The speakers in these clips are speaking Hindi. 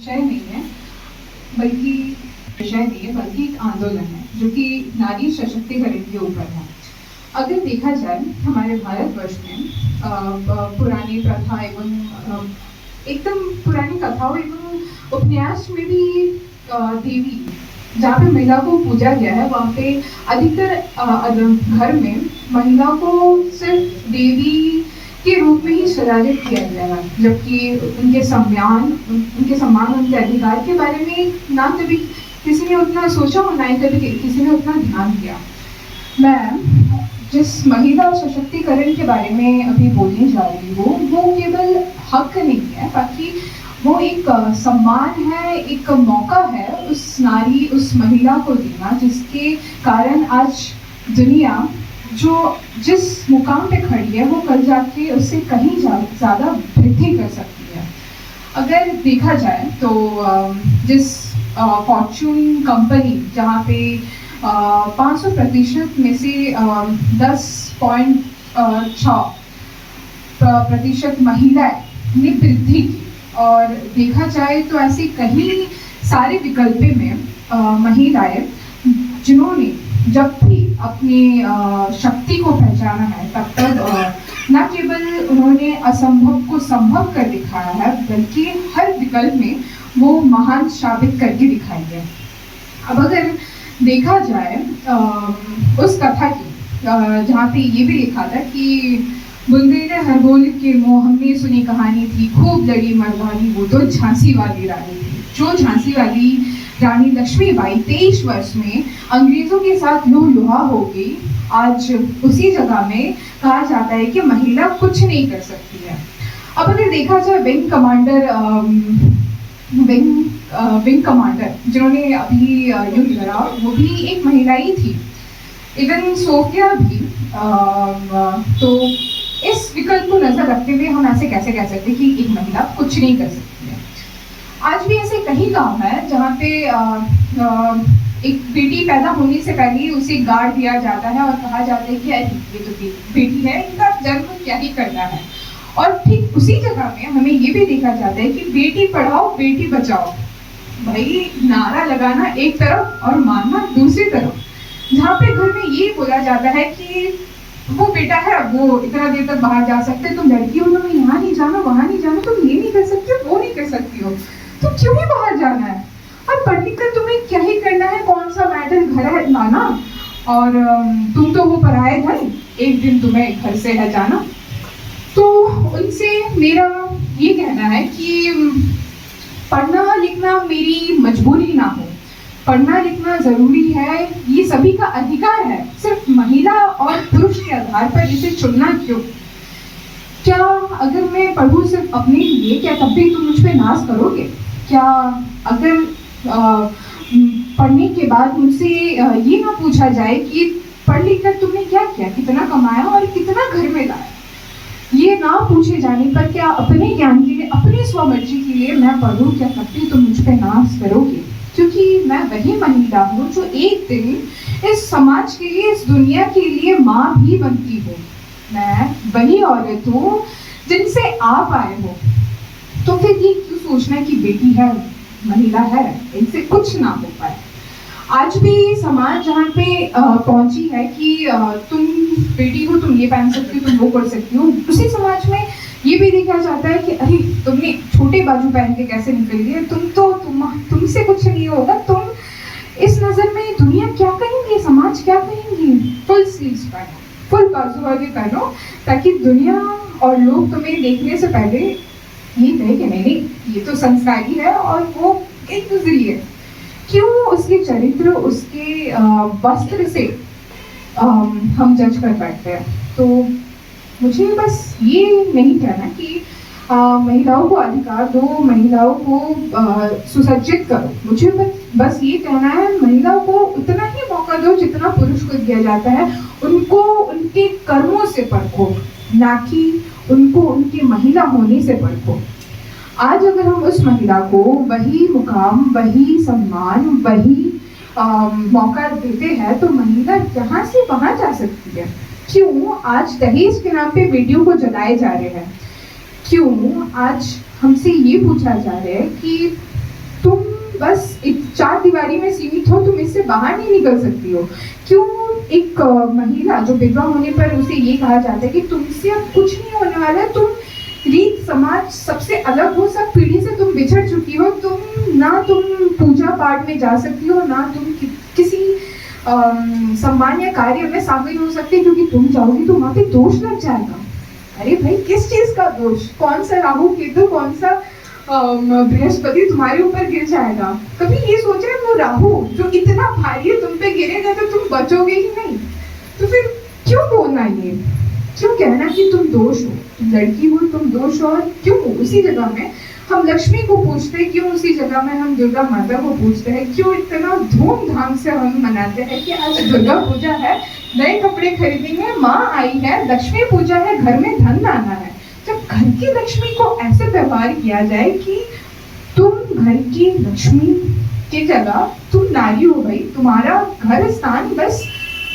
विषय नहीं है बल्कि एक आंदोलन है जो कि नारी सशक्तिकरण के ऊपर है। अगर देखा जाए हमारे भारतवर्ष में पुरानी प्रथा एवं एकदम पुरानी कथाओं एवं उपन्यास में भी देवी जहाँ पे महिला को पूजा गया है वहाँ पे अधिकतर घर में महिला को सिर्फ देवी के रूप में ही सजाजित किया गया है, जबकि उनके सम्मान उनके अधिकार के बारे में ना कभी किसी ने उतना सोचा और ना ही कभी किसी ने उतना ध्यान दिया। मैं जिस महिला सशक्तिकरण के बारे में अभी बोलने जा रही हूँ वो केवल हक नहीं है, बाकी वो एक सम्मान है, एक मौका है उस नारी उस महिला को देना जिसके कारण आज दुनिया जो जिस मुकाम पे खड़ी है वो कल जाके उससे कहीं ज़्यादा वृद्धि कर सकती है। अगर देखा जाए तो जिस फॉर्च्यून कंपनी जहाँ पे 500% में से 10.6% महिलाएं ने वृद्धि की, और देखा जाए तो ऐसे कई सारे विकल्पों में महिलाएं जिन्होंने जब भी अपनी शक्ति को पहचाना है तब तक न केवल उन्होंने असंभव को संभव कर दिखाया है बल्कि हर विकल्प में वो महान साबित करके दिखाई है। अब अगर देखा जाए उस कथा की जहाँ पे ये भी लिखा था कि बुंदेले हर बोल के मुँह हमने सुनी कहानी थी, खूब लड़ी मर्दानी वो तो झांसी वाली रानी थी। जो झांसी वाली रानी लक्ष्मीबाई 23 वर्ष में अंग्रेजों के साथ लूहा हो गई, आज उसी जगह में कहा जाता है कि महिला कुछ नहीं कर सकती है। अब अगर देखा जाए विंग कमांडर जिन्होंने अभी युद्ध लड़ा वो भी एक महिला ही थी, इवन सोफिया भी। तो इस विकल्प को नजर रखते हुए हम ऐसे कैसे कह सकते हैं कि एक महिला कुछ नहीं कर सकती है। आज भी ऐसे कई गांव हैं जहाँ पे एक बेटी पैदा होने से पहले ही उसे गाड़ दिया जाता है और कहा जाता है कि ये तो बेटी है, इनका जन्म क्या ही करना है। और ठीक उसी जगह में हमें ये भी देखा जाता है कि बेटी पढ़ाओ बेटी बचाओ। भाई नारा लगाना एक तरफ और मानना दूसरी तरफ, जहाँ पे घर में ये बोला जाता है कि वो बेटा है वो इतना देर तक बाहर जा सकते, तुम लड़की हो तुम्हें यहाँ नहीं जाना वहाँ नहीं जाना, तुम ये नहीं कर सकती हो वो नहीं कर सकती हो, तो क्यों ही बाहर जाना है, और पढ़ लिख कर तुम्हें क्या ही करना है, कौन सा मैटर घर है लाना, और तुम तो वो पराए धन, एक दिन तुम्हें घर से है जाना। तो उनसे मेरा ये कहना है कि पढ़ना लिखना मेरी मजबूरी ना हो, पढ़ना लिखना जरूरी है, ये सभी का अधिकार है, सिर्फ महिला और पुरुष के आधार पर इसे चुनना क्यों? क्या अगर मैं पढ़ूँ सिर्फ अपने लिए, क्या तब भी तुम मुझ पे नाज करोगे? क्या अगर पढ़ने के बाद मुझसे ये ना पूछा जाए कि पढ़ लिख कर तुमने क्या किया, कितना कमाया और कितना घर में लाया, ये ना पूछे जाने पर क्या अपने ज्ञान के लिए अपनी स्वमर्जी के लिए मैं पढ़ूँ, क्या तब भी तुम मुझ पे नाज करोगे? क्योंकि मैं वही महिला हूँ जो एक दिन इस समाज के लिए इस दुनिया के लिए माँ भी बनती हूँ। मैं वही औरत हूँ जिनसे आप आए हो, तो फिर ये क्यों सोचना कि बेटी है महिला है इनसे कुछ ना हो पाए। आज भी समाज जहाँ पे पहुंची है कि तुम बेटी हो तुम ये पहन सकती हो तुम वो कर सकती हो, उसी समाज में ये भी देखा जाता है कि अरे तुमने छोटे बाजू पहन के कैसे निकल गए, तुमसे कुछ नहीं होगा, तुम इस नजर में दुनिया क्या कहेंगी, समाज क्या कहेंगी। फुल स्लीव्स पहनो, फुल बाजू आगे पहनो, ताकि दुनिया और लोग तुम्हें देखने से पहले ये कहे कि नहीं ये तो संस्कारी है और वो एक गुजरी है। क्यों उसके चरित्र उसके वस्त्र से हम जज कर बैठते हैं। तो मुझे बस ये नहीं कहना कि महिलाओं को अधिकार दो, महिलाओं को सुसज्जित करो, मुझे बस ये कहना है महिलाओं को उतना ही मौका दो जितना पुरुष को दिया जाता है, उनको उनके कर्मों से परखो, ना कि उनको उनके महिला होने से परखो। आज अगर हम उस महिला को वही मुकाम, वही सम्मान, वही मौका देते हैं तो महिला यहाँ से वहाँ जा सकती है। क्यों आज दहेज के नाम पे बेटियों को जलाए जा रहे हैं? क्यों आज हमसे ये पूछा जा रहा है कि बस एक चार दीवारी में सीमित हो, तुम इससे बाहर नहीं निकल सकती हो। क्यों एक महिला जो विधवा होने पर उसे ये कहा जाता है कि तुमसे अब कुछ नहीं होने वाला है, तुम रीत समाज सबसे अलग हो, सब पीढ़ी से तुम बिछड़ चुकी हो, तुम पूजा पाठ में जा सकती हो, ना तुम किसी सम्मान्य कार्य में शामिल हो सकते, क्योंकि तुम जाओगी तो वहां पे दोष लग जाएगा। अरे भाई, किस चीज का दोष? कौन सा राहु केतु, कौन सा बृहस्पति तुम्हारे ऊपर गिर जाएगा? कभी ये सोचा है वो राहु जो इतना भारी है तुम पे गिरेगा तो तुम बचोगे ही नहीं? तो फिर क्यों बोलना ये, क्यों कहना कि तुम दोष हो, तुम लड़की हो, तुम दोष हो? और क्यों उसी जगह में हम लक्ष्मी को पूछते हैं, क्यों उसी जगह में हम दुर्गा माता को पूछते हैं? क्यों इतना धूमधाम से हम मनाते हैं कि आज दुर्गा पूजा है, नए कपड़े खरीदेंगे, माँ आई है, लक्ष्मी पूजा है, घर में धन आना है। जब घर की लक्ष्मी को ऐसे व्यवहार किया जाए कि तुम घर की लक्ष्मी की जगह तुम नारी हो भाई, तुम्हारा घर स्थान बस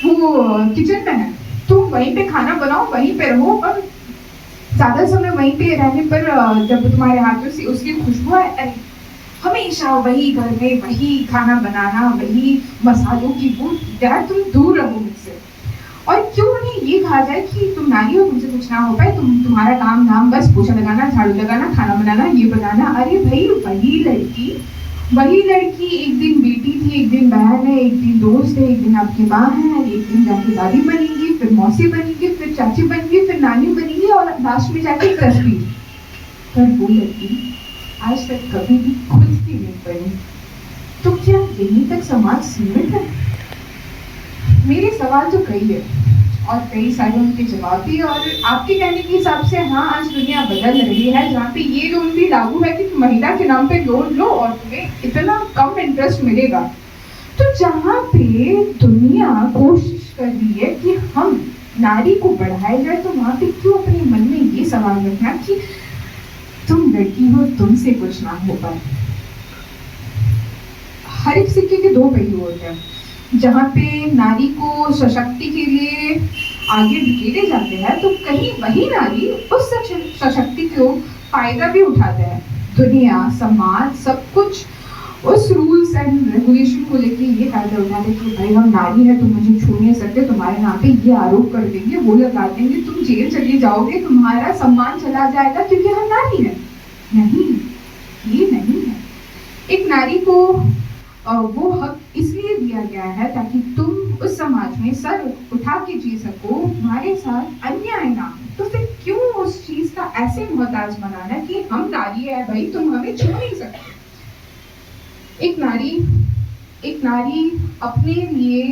वो किचन में है, तुम वहीं पे खाना बनाओ, वहीं पे रहो, और ज्यादा समय वहीं पे रहने पर जब तुम्हारे हाथों से उसकी खुशबू है, अरे हमेशा वही घर में वही खाना बनाना, वही मसालों की बूंद, यार तुम दूर रहो मुझसे। और क्यों उन्हें ये कहा जाए कि तुम नारी हो, तुमसे कुछ ना हो पाए, तुम्हारा काम धाम बस पोछा लगाना, झाड़ू लगाना, खाना बनाना, ये बनाना। अरे भाई, वही लड़की एक दिन बेटी थी, एक दिन बहन है, एक दिन दोस्त है, एक दिन आपकी माँ है, एक दिन जाके दादी बनेगी, फिर मौसी बनेगी, फिर चाची बनेगी, फिर नानी बनेगी, और लास्ट में जाके रसबी। पर वो लड़की आज तक कभी भी खुद की नहीं बनी। तो क्या यहीं तक समाज सीमित है? मेरे सवाल तो कई है और कई सारे उनके जवाब भी, और आपके कहने के हिसाब से हाँ, आज दुनिया बदल रही है, जहाँ पे ये लोन भी लागू है कि तुम महिला के नाम पे लोन लो और तुम्हें इतना कम इंटरेस्ट मिलेगा। तो जहाँ पे दुनिया कोशिश कर रही है कि हम नारी को बढ़ाया जाए, तो वहाँ पे क्यों अपने मन में ये सवाल रखना कि तुम लड़की हो, तुमसे कुछ ना हो पाए? हर एक सिक्के के दो पहलू होते हैं। जहाँ पे नारी को सशक्ति के लिए आगे धकेले जाते हैं, तो कहीं वही नारी उस सशक्ति को फायदा भी उठाते हैं। दुनिया, समाज, सब कुछ उस रूल्स एंड रेगुलेशन को लेके ये फायदा उठाते हैं कि भाई हम नारी है, तुम मुझे छू नहीं सकते, तुम्हारे नाम पे ये आरोप कर देंगे, वो लगा देंगे, तुम जेल चली जाओगे, तुम्हारा सम्मान चला जाएगा क्योंकि हम नारी है। नहीं, ये नहीं है। एक नारी को वो हक इसलिए दिया गया है ताकि तुम उस समाज में सर उठा के जी सको, तुम्हारे साथ अन्याय ना हो। तो फिर क्यों उस चीज का ऐसे मोहताज बनाना कि हम नारी है भाई, तुम हमें छू नहीं सकते? एक नारी अपने लिए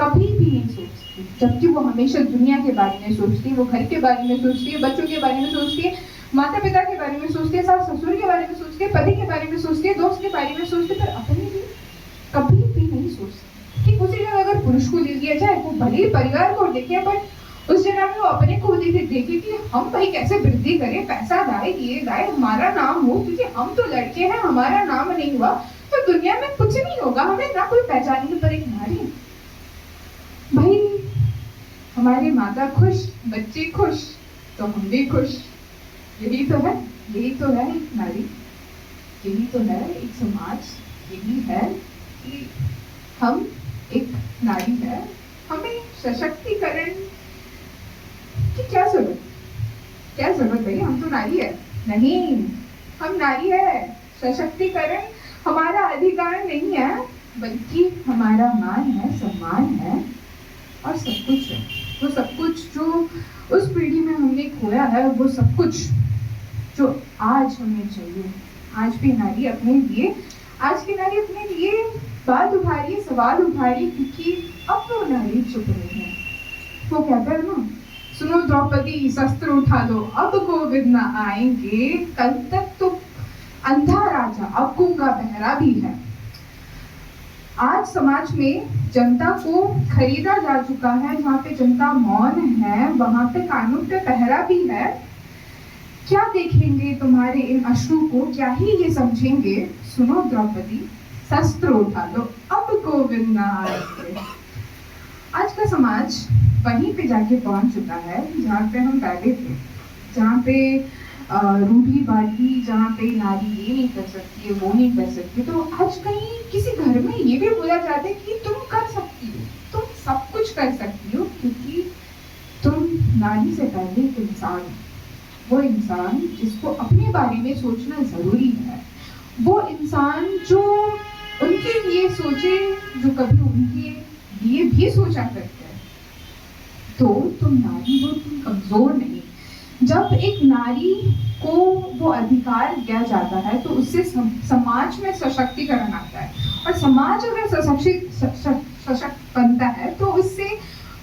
कभी भी नहीं सोचती, जबकि वो हमेशा दुनिया के बारे में सोचती है, वो घर के बारे में सोचती है, बच्चों के बारे में सोचती है, माता पिता के बारे में सोचती है, सास ससुर के बारे में सोचती है, पति के बारे में सोचती है, दोस्त के बारे में सोचती है, पर अपने लिए कभी भी नहीं सोचती। कि उसी जगह अगर पुरुष को ले लिया जाए, वो भले ही परिवार को देखे, बट उस जगह में वो अपने को देखे कि हम भाई कैसे वृद्धि करें, पैसा लाए, ये लाए, हमारा नाम हो, क्योंकि हम तो लड़के हैं, हमारा नाम नहीं हुआ तो दुनिया में कुछ नहीं होगा, हमें ना कोई पहचानेंगे। पर एक नारी भाई, हमारे माता खुश, बच्चे खुश, तो हम भी खुश। यही तो है एक नारी, यही तो है एक समाज, यही है कि हम एक नारी है। हमें सशक्तिकरण की क्या जरूरत भाई, हम तो नारी है। नहीं, हम नारी है, सशक्तिकरण हमारा अधिकार नहीं है, बल्कि हमारा मान है, सम्मान है, और सब कुछ है। वो सब कुछ जो उस पीढ़ी में हमने खोया है, वो सब कुछ जो आज हमें चाहिए। आज की नारी अपने लिए बात उठा रही है, सवाल उठा रही है, क्योंकि अब वो नारी चुप नहीं है। वो कहता है ना, सुनो द्रौपदी, शस्त्र उठा दो, अब गोविंद न आएंगे, कल तक तो अंधा राजा, अब गूंगा बहरा भी है। आज समाज में जनता को खरीदा जा चुका है, जहाँ पे जनता मौन है, वहां पे कानून पे पहरा भी है। क्या देखेंगे तुम्हारे इन अश्रु को, क्या ही ये समझेंगे? सुनो द्रौपदी, शस्त्र उठा दो, अब गोविंद न आएंगे। आज का समाज वहीं पे जाके पहुंच चुका है जहाँ पे हम पहले थे, जहाँ पे रूढ़िवादी जहाँ पे नारी ये नहीं कर सकती है, वो नहीं कर सकती, तो आज कहीं किसी घर में ये भी बोला जाता है कि तुम कर सकती हो, तुम सब कुछ कर सकती हो, क्योंकि तुम नारी से पहले एक इंसान हो। वो इंसान जिसको अपने बारे में सोचना जरूरी है, वो इंसान जो उनके लिए सोचे, जो कभी उनके लिए भी सोचा करते हैं। तो तुम नारी हो, तुम कमजोर नहीं। जब एक नारी को वो अधिकार दिया जाता है तो उससे समाज में सशक्तिकरण आता है, और समाज अगर सशक्त बनता है तो उससे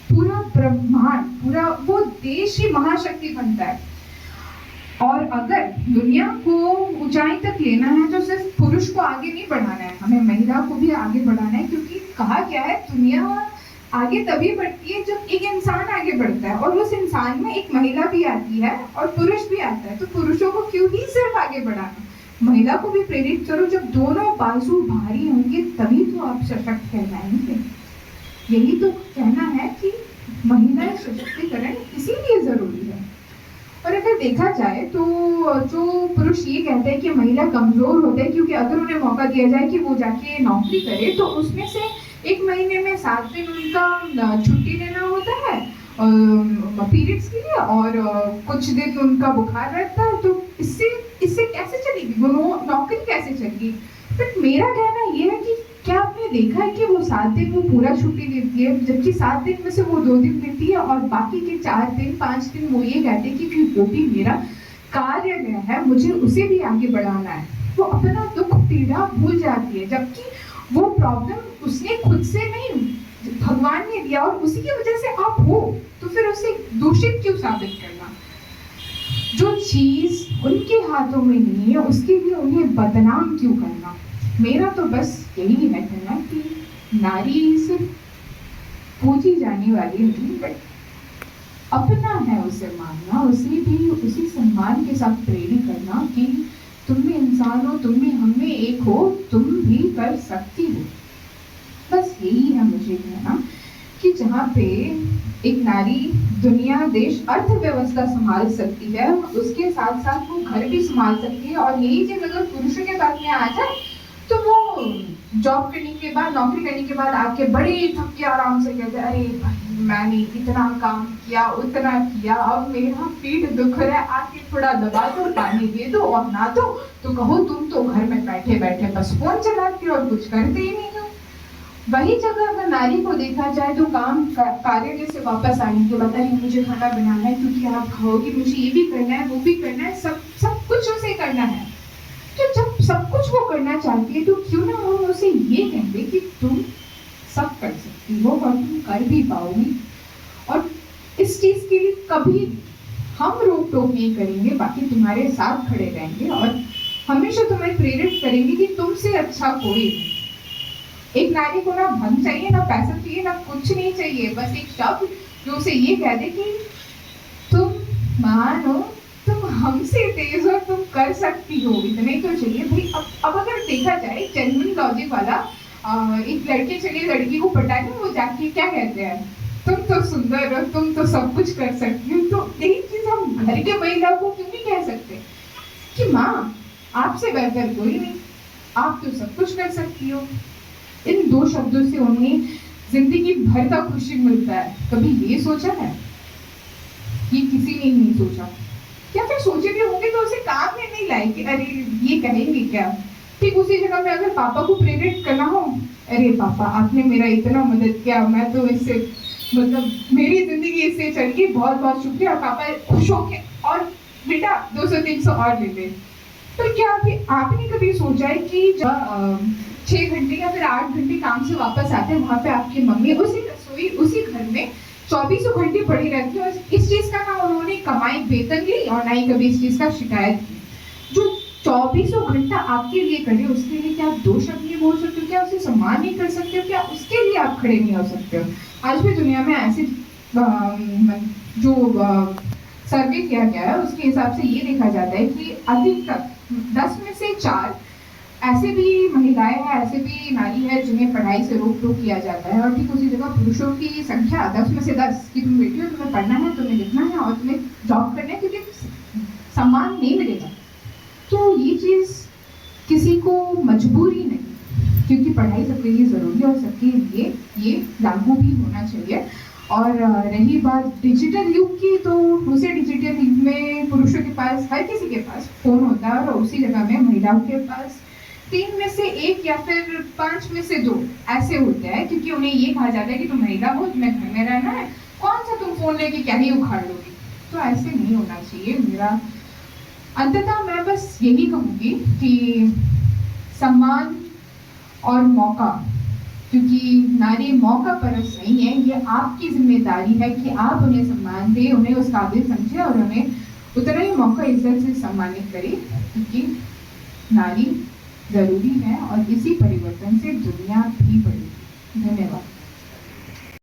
पूरा ब्रह्मांड, पूरा वो देश ही महाशक्ति बनता है। और अगर दुनिया को ऊंचाई तक लेना है तो सिर्फ पुरुष को आगे नहीं बढ़ाना है, हमें महिला को भी आगे बढ़ाना है, क्योंकि कहा क्या है, दुनिया आगे तभी बढ़ती है जब एक इंसान आगे बढ़ता है, और उस इंसान में एक महिला भी आती है और पुरुष भी आता है। तो पुरुषों को क्यों ही सिर्फ आगे बढ़ाना, महिला को भी प्रेरित करो। जब दोनों बाजू भारी होंगे तभी तो आप सशक्त कहलाएंगे। यही तो कहना है कि महिला सशक्तिकरण इसीलिए जरूरी है। और अगर देखा जाए तो जो पुरुष ये कहते हैं कि महिला कमजोर होते हैं क्योंकि अगर उन्हें मौका दिया जाए कि वो जाके नौकरी करे तो उसमें से एक महीने में 7 दिन उनका छुट्टी लेना होता है पीरियड्स के लिए, और कुछ दिन उनका बुखार रहता है, तो इससे कैसे चलेगी वो नौकरी, कैसे चलेगी। बट मेरा कहना ये है कि क्या आपने देखा है कि वो 7 दिन वो पूरा छुट्टी लेती है, जबकि 7 दिन में से वो 2 दिन लेती है, और बाकी के 4 दिन 5 दिन वो ये कहते हैं कि वो भी मेरा कार्य है, मुझे उसे भी आगे बढ़ाना है। वो अपना दुख पीड़ा भूल जाती है, जबकि वो प्रॉब्लम उसने खुद से नहीं, भगवान ने दिया, और उसी की वजह से आप हो, तो फिर उसे दूषित क्यों साबित करना। जो चीज उनके हाथों में नहीं है उसके लिए उन्हें बदनाम क्यों करना। मेरा तो बस यही है कहना कि नारी सिर्फ पूजी जाने वाली नहीं, बट अपना है उसे मानना, उसे भी उसी सम्मान के साथ प्रेरित करना कि तुम भी इंसान हो, तुम भी हम में एक हो, तुम भी कर सकती हो। बस यही है मुझे कहना कि जहाँ पे एक नारी दुनिया, देश, अर्थव्यवस्था संभाल सकती है, उसके साथ साथ वो घर भी संभाल सकती है। और यही चीज अगर पुरुषों के बात में आ जाए तो वो जॉब करने के बाद, नौकरी करने के बाद आके बड़े थक के आराम से कहते हैं, अरे भाई मैंने इतना काम किया, उतना किया, अब मेरा पीठ दुख रहा है, आके थोड़ा दबा दो, पानी दे दो, और ना दो तो कहो तुम तो घर में बैठे बैठे बस फोन चलाते हो और कुछ करते ही नहीं हो। वही जगह अगर नारी को देखा जाए तो काम कार्यालय से वापस आने के बाद, अरे मुझे खाना बनाना है क्योंकि आप खाओगे, मुझे ये भी करना है, वो भी करना है, सब कुछ उसे करना है। तो जब सब कुछ वो करना चाहती है तो क्यों ना हम उसे ये कहें कि तुम सब कर सकती हो और तुम कर भी पाओगी, और इस चीज के लिए कभी हम रोक टोक नहीं करेंगे, बाकी तुम्हारे साथ खड़े रहेंगे और हमेशा तुम्हें प्रेरित करेंगे कि तुमसे अच्छा कोई नहीं। एक नारी को ना धन चाहिए, ना पैसा चाहिए, ना कुछ नहीं चाहिए, बस एक शब्द जो उसे ये कह दे कि तुम महान हो, तुम हमसे तेज हो, तुम कर सकती हो, इतने तो चाहिए भाई। अब अगर देखा जाए जेन्युइन लॉजिक वाला, एक लड़के चलिए लड़की को पटाने, वो जाके क्या कहते हैं, तुम तो सुंदर हो, तुम तो सब कुछ कर सकती हो। तो यही चीज हम घर के महिला को क्यों नहीं कह सकते कि माँ आपसे बेहतर कोई नहीं, आप तो सब कुछ कर सकती हो। इन 2 शब्दों से उन्हें जिंदगी भर का खुशी मिलता है। कभी ये सोचा है? ये किसी ने नहीं सोचा। क्या फिर सोचे भी होंगे तो उसे काम में नहीं लाए कि अरे ये कहेंगे क्या। ठीक उसी जगह में अगर पापा को प्रेरित करना हो, अरे पापा आपने मेरा इतना मदद किया, मैं तो इससे मतलब मेरी जिंदगी इससे चल गई, बहुत बहुत शुक्रिया। और पापा खुश होके और बेटा 200-300 और ले ले। तो क्या आपने कभी सोचा है कि जब 6 घंटे या फिर 8 घंटे काम से वापस आते हैं, वहाँ पे आपकी मम्मी उसी रसोई, उसी घर में 24 घंटे पड़ी रहती है, और इस चीज का ना उन्होंने कमाई वेतन ली और ना ही कभी इस चीज का शिकायत की। जो 24 घंटा आपके लिए करे, उसके लिए क्या आप 2 शब्द नहीं बोल सकते हो? क्या उसे सम्मान नहीं कर सकते हो? क्या उसके लिए आप खड़े नहीं हो सकते हो? आज भी दुनिया में ऐसे जो सर्वे किया गया है उसके हिसाब से ये देखा जाता है कि अधिकतर 10 में से 4 ऐसे भी महिलाएं हैं, ऐसे भी नारी है जिन्हें पढ़ाई से रोक टोक किया जाता है। और ठीक उसी जगह पुरुषों की संख्या 10 में से 10 कि तुम बेटी हो, तुम्हें पढ़ना है, तुम्हें लिखना है और तुम्हें जॉब करना है, क्योंकि सम्मान नहीं मिलेगा। तो ये चीज़ किसी को मजबूरी नहीं, क्योंकि पढ़ाई सबके लिए ज़रूरी है और सबके लिए ये लागू भी होना चाहिए। और रही बात डिजिटल युग की, तो उसे डिजिटल युग में पुरुषों के पास, हर किसी के पास फ़ोन होता है, और उसी जगह में महिलाओं के पास 3 में से 1 या फिर 5 में से 2 ऐसे होते हैं, क्योंकि उन्हें ये कहा जाता है कि तुम महिला हो, तुम्हें घर में रहना है, कौन सा तुम फ़ोन लेके क्या ही उखाड़ लोगी। तो ऐसे नहीं होना चाहिए। मेरा अंततः मैं बस यही कहूँगी कि सम्मान और मौका, क्योंकि नारी मौका परस नहीं है, ये आपकी जिम्मेदारी है कि आप उन्हें सम्मान दें, उन्हें उस काबिल समझें और उन्हें उतना ही मौका इज्जत से सम्मानित करें, क्योंकि नारी ज़रूरी है और इसी परिवर्तन से दुनिया भी बढ़ेगी। धन्यवाद।